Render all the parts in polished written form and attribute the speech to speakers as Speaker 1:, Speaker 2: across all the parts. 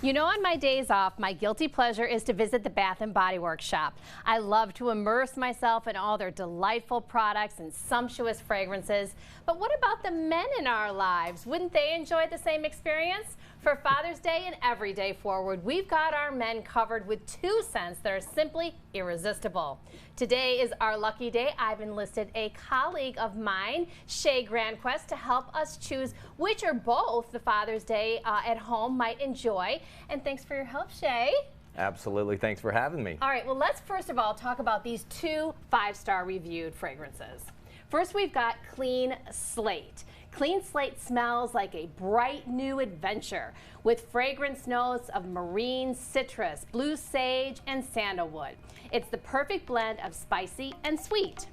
Speaker 1: You know, on my days off, my guilty pleasure is to visit the Bath & Body Works shop. I love to immerse myself in all their delightful products and sumptuous fragrances. But what about the men in our lives? Wouldn't they enjoy the same experience? For Father's Day and every day forward, we've got our men covered with 2 scents that are simply irresistible. Today is our lucky day. I've enlisted a colleague of mine, Shay Grandquest, to help us choose which or both the Father's Day at home might enjoy. And thanks for your help, Shay.
Speaker 2: Absolutely. Thanks for having me.
Speaker 1: All right, well, let's first of all talk about these 2 5-star reviewed fragrances. First, we've got Clean Slate. Clean Slate smells like a bright new adventure with fragrance notes of marine citrus, blue sage, and sandalwood. It's the perfect blend of spicy and sweet.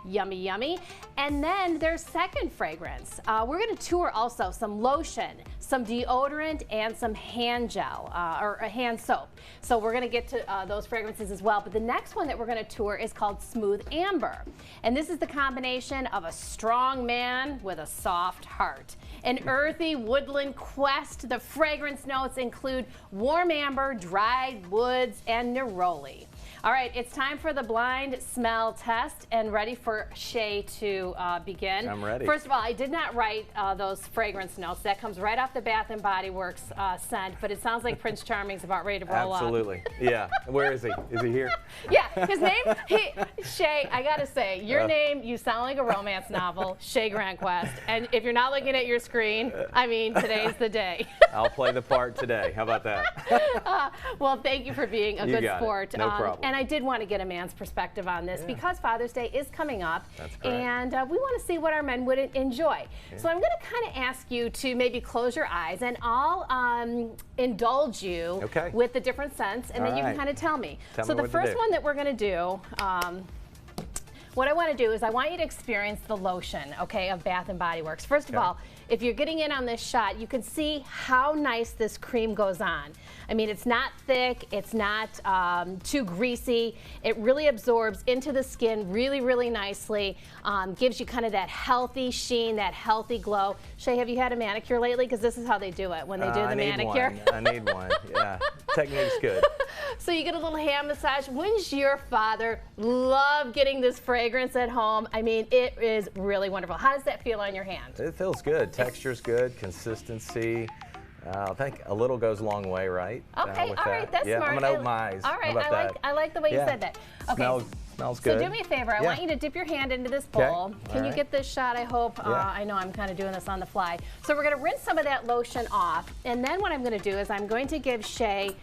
Speaker 1: Yummy, yummy. And then their second fragrance. We're going to tour also some lotion, some deodorant, and some hand gel or a hand soap. So we're going to get to those fragrances as well. But the next one that we're going to tour is called Smooth Amber. And this is the combination of a strong man with a soft heart. An earthy woodland quest. The fragrance notes include warm amber, dried woods, and neroli. All right, it's time for the blind smell test and ready for Shay to begin.
Speaker 2: I'm ready.
Speaker 1: First of all, I did not write those fragrance notes. That comes right off the Bath & Body Works scent, but it sounds like Prince Charming's about ready to roll up.
Speaker 2: Absolutely. Yeah. Where is he? Is he here?
Speaker 1: Yeah, his name, Shay, I gotta say, your name, you sound like a romance novel, Shay Grandquest. And if you're not looking at your screen, I mean, today's the day.
Speaker 2: I'll play the part today. How about that?
Speaker 1: Well, thank you for being a
Speaker 2: You
Speaker 1: good
Speaker 2: got
Speaker 1: sport.
Speaker 2: it. No problem.
Speaker 1: And I did want to get a man's perspective on this because Father's Day is coming up.
Speaker 2: That's correct.
Speaker 1: And we want to see what our men would enjoy. Yeah. So I'm going to kind of ask you to maybe close your eyes and I'll indulge you with the different scents and then you can kind of tell me. So the first one that we're going to do, what I want to do is I want you to experience the lotion, of Bath & Body Works. First of all, if you're getting in on this shot, you can see how nice this cream goes on. I mean, it's not thick, it's not too greasy. It really absorbs into the skin really, really nicely. Gives you kind of that healthy sheen, that healthy glow. Shay, have you had a manicure lately? Because this is how they do it when they do the manicure.
Speaker 2: I need one, yeah. Technique's good.
Speaker 1: So you get a little hand massage. Wouldn't your father love getting this fragrance at home? I mean, it is really wonderful. How does that feel on your hand?
Speaker 2: It feels good. Texture's good. Consistency. I think a little goes a long way, right?
Speaker 1: Okay, all right, that's smart.
Speaker 2: I'm gonna open my eyes.
Speaker 1: All right, I like the way you said that. Okay,
Speaker 2: smells good.
Speaker 1: So do me a favor. I want you to dip your hand into this bowl. Can you get this shot? I hope. I know I'm kind of doing this on the fly. So we're gonna rinse some of that lotion off, and then what I'm gonna do is I'm going to give Shay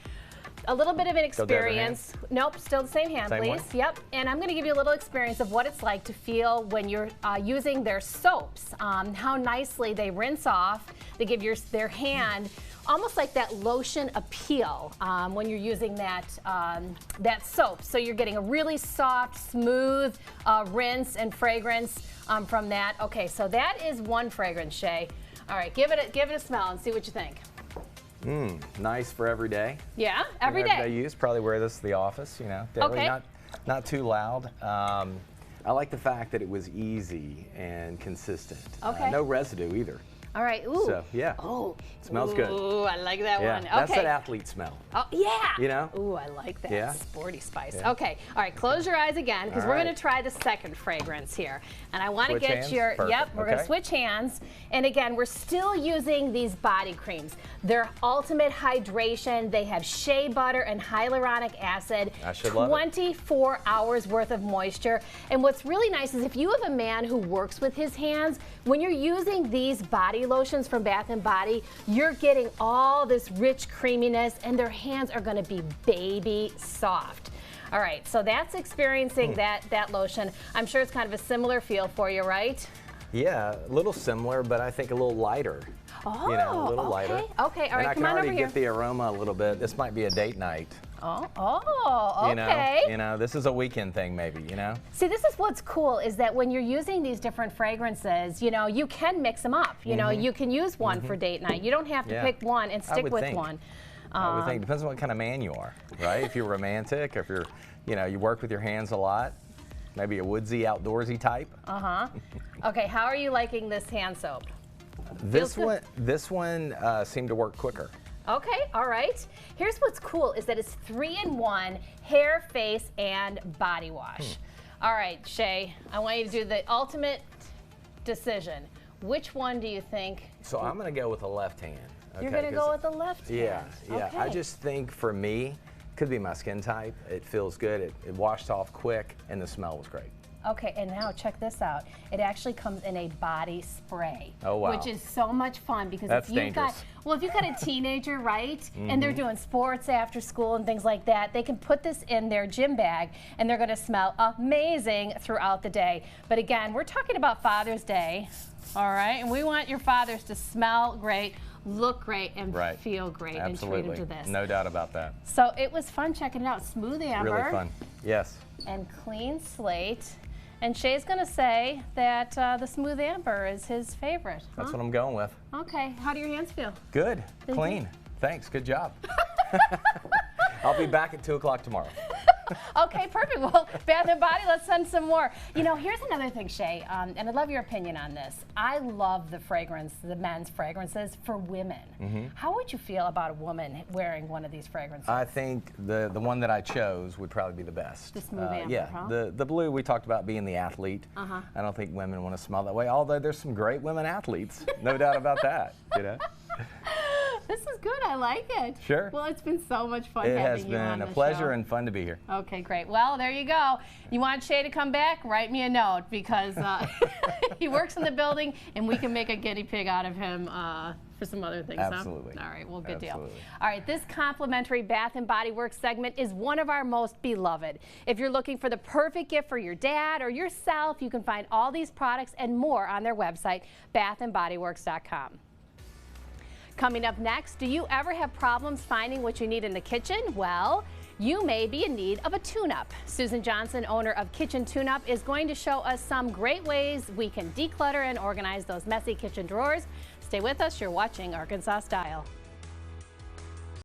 Speaker 1: a little bit of an experience. Nope, still the same hand, please. Yep. And I'm going to give you a little experience of what it's like to feel when you're using their soaps. How nicely they rinse off. They give their hand almost like that lotion appeal when you're using that that soap. So you're getting a really soft, smooth rinse and fragrance from that. Okay, so that is one fragrance, Shay. All right, give it a smell and see what you think.
Speaker 2: Nice for every day.
Speaker 1: Yeah, every day.
Speaker 2: Everyday use. Probably wear this to the office, daily. Not too loud. I like the fact that it was easy and consistent. No residue either.
Speaker 1: All right. Ooh.
Speaker 2: So, yeah.
Speaker 1: Oh.
Speaker 2: Smells good.
Speaker 1: Ooh, I like that one. Okay.
Speaker 2: That's that athlete smell.
Speaker 1: Oh, yeah.
Speaker 2: Ooh,
Speaker 1: I like that sporty spice.
Speaker 2: Yeah.
Speaker 1: Okay. All right. Close your eyes again because we're going to try the second fragrance here. And I want to get
Speaker 2: hands?
Speaker 1: your,
Speaker 2: Perfect.
Speaker 1: we're going to switch hands. And again, we're still using these body creams. They're ultimate hydration. They have shea butter and hyaluronic acid.
Speaker 2: I should love it.
Speaker 1: 24 hours worth of moisture. And what's really nice is if you have a man who works with his hands, when you're using these body lotions from Bath & Body, you're getting all this rich creaminess and their hands are going to be baby soft. All right, so that's experiencing that lotion. I'm sure it's kind of a similar feel for you, right?
Speaker 2: Yeah, a little similar, but I think a little lighter.
Speaker 1: Oh,
Speaker 2: a little lighter.
Speaker 1: Okay, all right, come on over here.
Speaker 2: And I can already get the aroma a little bit. This might be a date night.
Speaker 1: Okay.
Speaker 2: This is a weekend thing maybe,
Speaker 1: See, this is what's cool is that when you're using these different fragrances, you can mix them up. You can use one for date night. You don't have to pick one and stick with one.
Speaker 2: I would think. Depends on what kind of man you are, right? If you're romantic, or if you're, you work with your hands a lot, maybe a woodsy, outdoorsy type.
Speaker 1: Okay, how are you liking this hand soap?
Speaker 2: This one seemed to work quicker.
Speaker 1: Okay, all right. Here's what's cool is that it's 3-in-1 hair, face, and body wash. All right, Shay, I want you to do the ultimate decision. Which one do you think?
Speaker 2: So I'm going to go with the left hand. Okay,
Speaker 1: you're going to go with the left hand?
Speaker 2: Yeah.
Speaker 1: Okay.
Speaker 2: I just think for me, could be my skin type. It feels good. It washed off quick, and the smell was great.
Speaker 1: Okay, and now check this out. It actually comes in a body spray.
Speaker 2: Oh, wow.
Speaker 1: Which is so much fun because
Speaker 2: That's
Speaker 1: if you've
Speaker 2: dangerous.
Speaker 1: if you've got a teenager, right, and they're doing sports after school and things like that, they can put this in their gym bag and they're going to smell amazing throughout the day. But again, we're talking about Father's Day, all right, and we want your fathers to smell great, look great, and feel great.
Speaker 2: Absolutely.
Speaker 1: And treat them to this.
Speaker 2: No doubt about that.
Speaker 1: So it was fun checking it out. Smooth amber.
Speaker 2: Really fun. Yes.
Speaker 1: And clean slate. And Shay's going to say that the Smooth Amber is his favorite.
Speaker 2: That's what I'm going with.
Speaker 1: Okay. How do your hands feel?
Speaker 2: Good. Clean. Thanks. Good job. I'll be back at 2 o'clock tomorrow.
Speaker 1: Okay, perfect. Well, Bath & Body, let's send some more. You know, here's another thing, Shay, and I'd love your opinion on this. I love the fragrance, the men's fragrances for women. How would you feel about a woman wearing one of these fragrances?
Speaker 2: I think the one that I chose would probably be the best.
Speaker 1: The Smooth Amber,
Speaker 2: yeah,
Speaker 1: huh?
Speaker 2: the blue, we talked about being the athlete. I don't think women want to smell that way, although there's some great women athletes. No doubt about that, you know?
Speaker 1: This is good. I like it.
Speaker 2: Sure.
Speaker 1: Well, it's been so much fun
Speaker 2: It
Speaker 1: having
Speaker 2: has
Speaker 1: you on
Speaker 2: been a
Speaker 1: the
Speaker 2: pleasure
Speaker 1: show.
Speaker 2: and fun to be here.
Speaker 1: Okay, great. Well, there you go. You want Shay to come back? Write me a note because he works in the building and we can make a guinea pig out of him for some other things.
Speaker 2: Absolutely.
Speaker 1: Huh? All right, well, good
Speaker 2: Absolutely.
Speaker 1: deal. All right, this complimentary Bath & Body Works segment is one of our most beloved. If you're looking for the perfect gift for your dad or yourself, you can find all these products and more on their website, bathandbodyworks.com. Coming up next, do you ever have problems finding what you need in the kitchen? Well, you may be in need of a tune-up. Susan Johnson, owner of Kitchen Tune-Up, is going to show us some great ways we can declutter and organize those messy kitchen drawers. Stay with us. You're watching Arkansas Style.